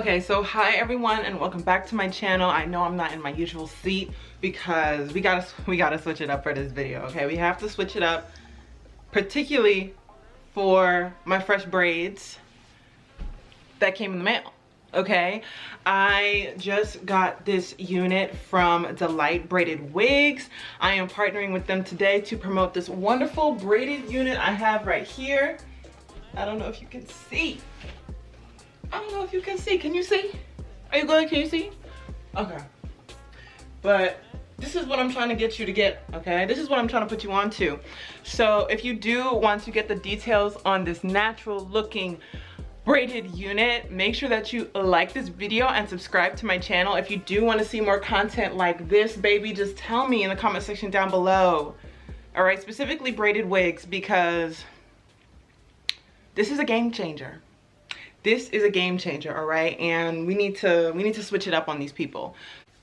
Okay, so hi everyone and welcome back to my channel. I know I'm not in my usual seat because we gotta switch it up for this video. Okay, we have to switch it up, particularly for my fresh braids that came in the mail. Okay, I just got this unit from Delightbraidedwigs. I am partnering with them today to promote this wonderful braided unit I have right here. I don't know if you can see. I don't know if you can see. Can you see? Are you good? Can you see? Okay. But this is what I'm trying to get you to get, okay? This is what I'm trying to put you on to. So if you do want to get the details on this natural looking braided unit, make sure that you like this video and subscribe to my channel. If you do want to see more content like this, baby, just tell me in the comment section down below. All right, specifically braided wigs, because this is a game changer. This is a game changer, all right? And we need to switch it up on these people.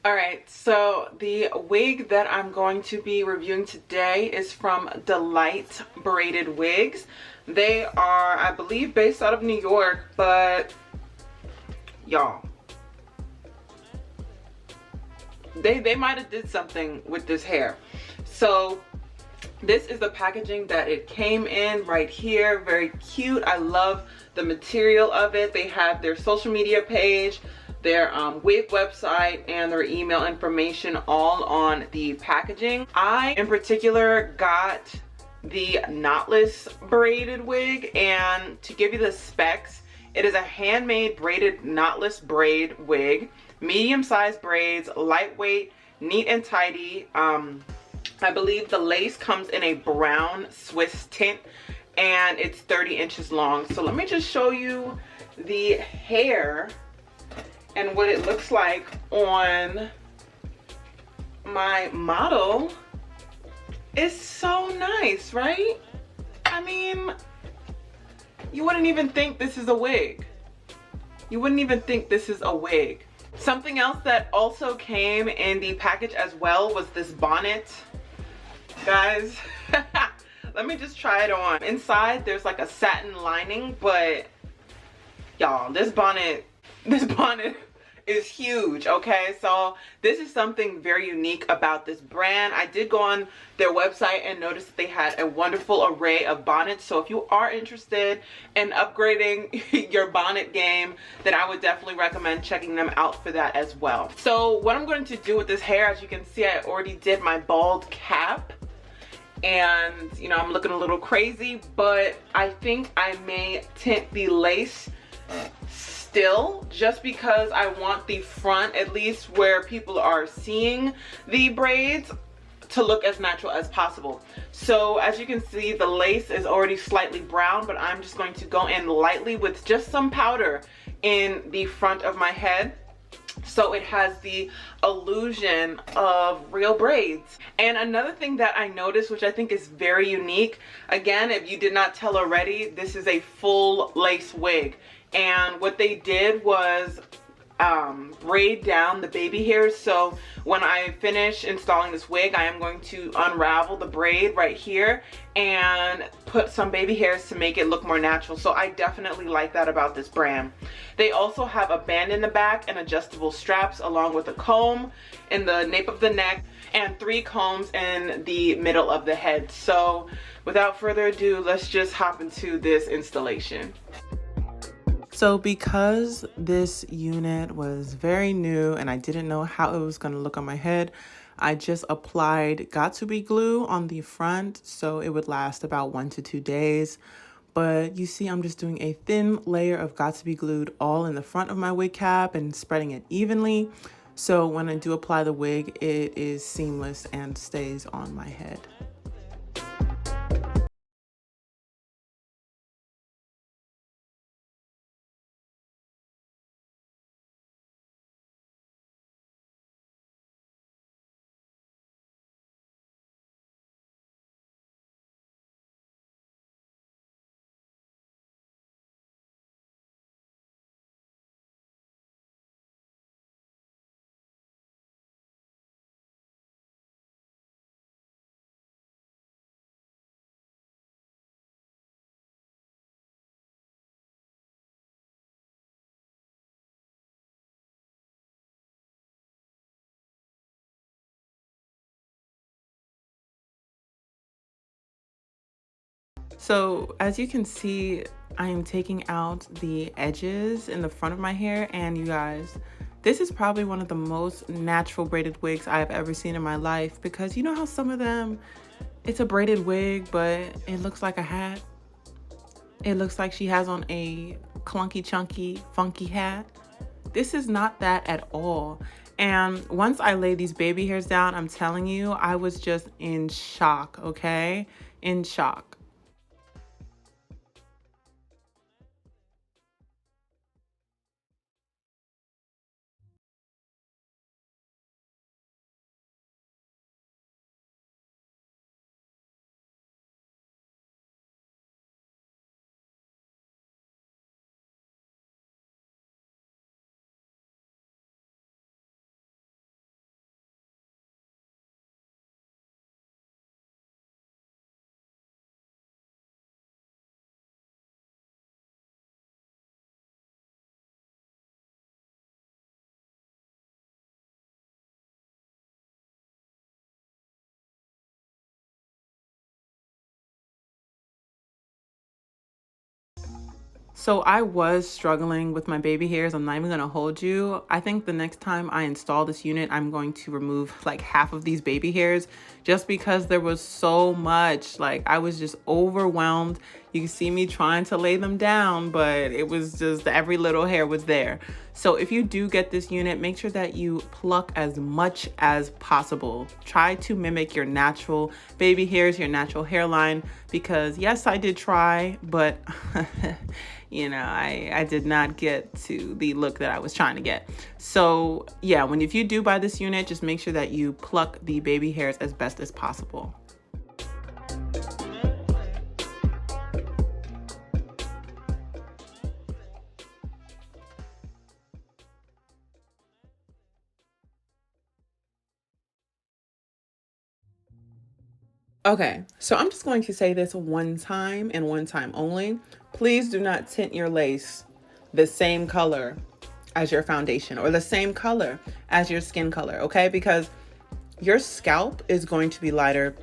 All right, so the wig that I'm going to be reviewing today is from Delightbraidedwigs. They are, I believe, based out of New York, but y'all, they might have did something with this hair. So this is the packaging that it came in right here. Very cute. I love the material of it. They have their social media page, their wig website, and their email information all on the packaging. I in particular got the knotless braided wig, and to give you the specs, it is a handmade braided knotless braid wig, medium-sized braids, lightweight, neat and tidy. I believe the lace comes in a brown Swiss tint, and it's 30 inches long. So let me just show you the hair and what it looks like on my model. It's so nice, right? I mean, you wouldn't even think this is a wig. You wouldn't even think this is a wig. Something else that also came in the package as well was this bonnet. Guys, let me just try it on. Inside there's like a satin lining, but y'all, this bonnet is huge. Okay, so this is something very unique about this brand. I did go on their website and notice that they had a wonderful array of bonnets. So if you are interested in upgrading your bonnet game, then I would definitely recommend checking them out for that as well. So what I'm going to do with this hair, as you can see, I already did my bald cap. And you know, I'm looking a little crazy, but I think I may tint the lace still, just because I want the front, at least where people are seeing the braids, to look as natural as possible. So as you can see, the lace is already slightly brown, but I'm just going to go in lightly with just some powder in the front of my head, so it has the illusion of real braids. And another thing that I noticed, which I think is very unique, again, if you did not tell already, this is a full lace wig. And what they did was braid down the baby hairs. So when I finish installing this wig, I am going to unravel the braid right here and put some baby hairs to make it look more natural. So I definitely like that about this brand. They also have a band in the back and adjustable straps, along with a comb in the nape of the neck and 3 combs in the middle of the head. So without further ado, let's just hop into this installation. So because this unit was very new and I didn't know how it was going to look on my head, I just applied got2b glue on the front so it would last about 1 to 2 days. But you see, I'm just doing a thin layer of got2b glued all in the front of my wig cap and spreading it evenly. So when I do apply the wig, it is seamless and stays on my head. So as you can see, I am taking out the edges in the front of my hair, and you guys, this is probably one of the most natural braided wigs I have ever seen in my life, because you know how some of them, it's a braided wig, but it looks like a hat. It looks like she has on a clunky, chunky, funky hat. This is not that at all. And once I laid these baby hairs down, I'm telling you, I was just in shock, okay? In shock. So I was struggling with my baby hairs. I'm not even gonna hold you. I think the next time I install this unit, I'm going to remove like half of these baby hairs, just because there was so much. Like, I was just overwhelmed. You can see me trying to lay them down, but it was just every little hair was there. So if you do get this unit, make sure that you pluck as much as possible. Try to mimic your natural baby hairs, your natural hairline, because yes, I did try, but you know, I did not get to the look that I was trying to get. So yeah, if you do buy this unit, just make sure that you pluck the baby hairs as best as possible. Okay, so I'm just going to say this one time and one time only. Please do not tint your lace the same color as your foundation or the same color as your skin color, okay? Because your scalp is going to be lighter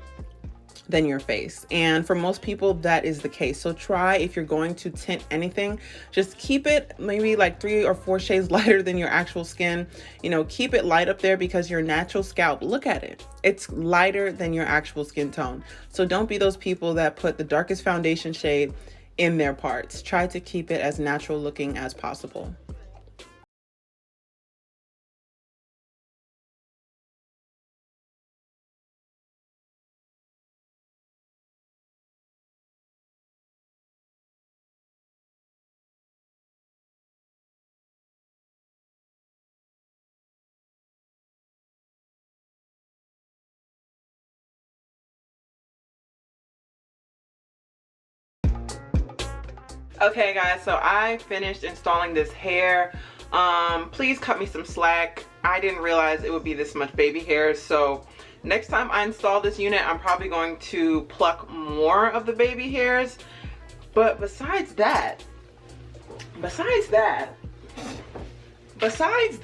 than your face, and for most people that is the case. So try, if you're going to tint anything, just keep it maybe like 3 or 4 shades lighter than your actual skin. You know, keep it light up there, because your natural scalp, look at it, it's lighter than your actual skin tone. So don't be those people that put the darkest foundation shade in their parts. Try to keep it as natural looking as possible. Okay guys, so I finished installing this hair. Please cut me some slack. I didn't realize it would be this much baby hair, so next time I install this unit, I'm probably going to pluck more of the baby hairs. But besides that, besides that, besides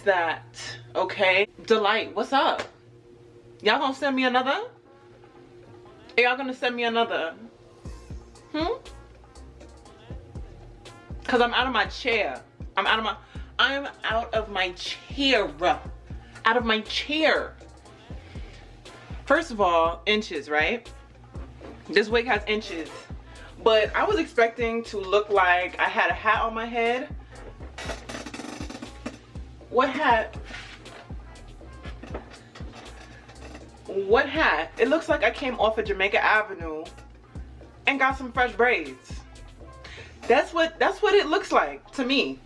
that, okay? Delight, what's up? Y'all gonna send me another? Are y'all gonna send me another? Cause I'm out of my chair. I'm out of my chair. Out of my chair. First of all, inches, right? This wig has inches. But I was expecting to look like I had a hat on my head. What hat? What hat? It looks like I came off of Jamaica Avenue and got some fresh braids. That's what it looks like to me.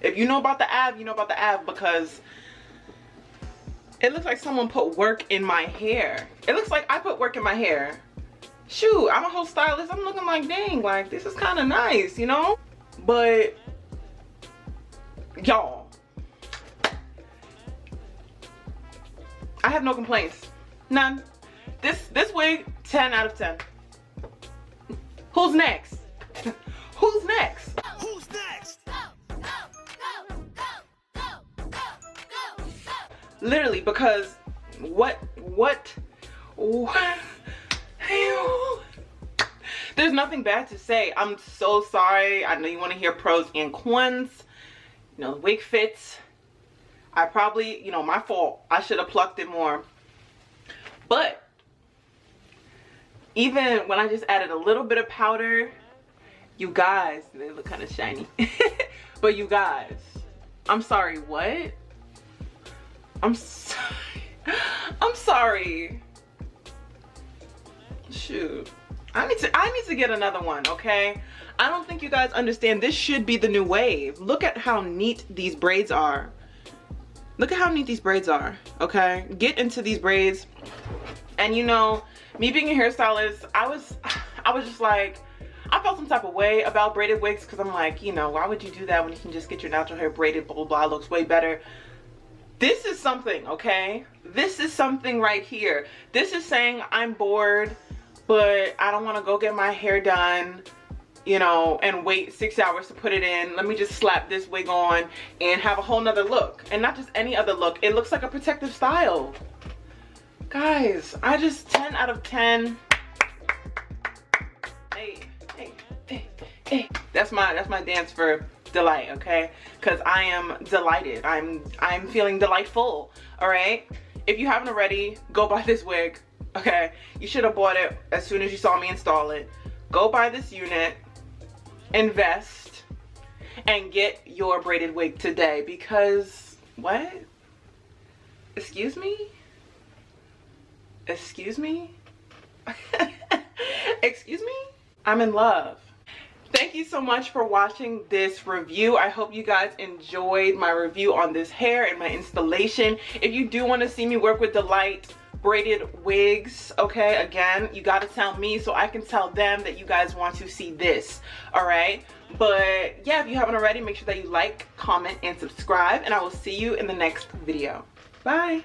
If you know about the Ave, you know about the Ave, because it looks like someone put work in my hair. It looks like I put work in my hair. Shoot, I'm a whole stylist. I'm looking like, dang, like this is kind of nice, you know? But y'all, I have no complaints. None. This wig, 10 out of 10. Who's next? Who's next? Who's next? Literally, because what? There's nothing bad to say. I'm so sorry. I know you want to hear pros and cons. You know, the wig fits. I probably, you know, my fault. I should have plucked it more. But even when I just added a little bit of powder, you guys, they look kind of shiny. But you guys, I'm sorry, what? I'm sorry. Shoot. I need to get another one, okay? I don't think you guys understand. This should be the new wave. Look at how neat these braids are. Look at how neat these braids are, okay? Get into these braids. And you know, me being a hairstylist, I was just like, I felt some type of way about braided wigs because I'm like, you know, why would you do that when you can just get your natural hair braided, blah, blah, blah, looks way better. This is something, okay? This is something right here. This is saying I'm bored, but I don't want to go get my hair done, you know, and wait 6 hours to put it in. Let me just slap this wig on and have a whole nother look. And not just any other look. It looks like a protective style. Guys, I just 10 out of 10. Hey, hey, hey, hey. That's my dance for delight, okay? Because I am delighted. I'm feeling delightful, all right? If you haven't already, go buy this wig, okay? You should have bought it as soon as you saw me install it. Go buy this unit, invest, and get your braided wig today because, what? Excuse me? Excuse me? Excuse me? I'm in love. Thank you so much for watching this review. I hope you guys enjoyed my review on this hair and my installation. If you do want to see me work with Delightbraidedwigs, okay, again, you got to tell me so I can tell them that you guys want to see this, all right? But yeah, if you haven't already, make sure that you like, comment, and subscribe, and I will see you in the next video. Bye.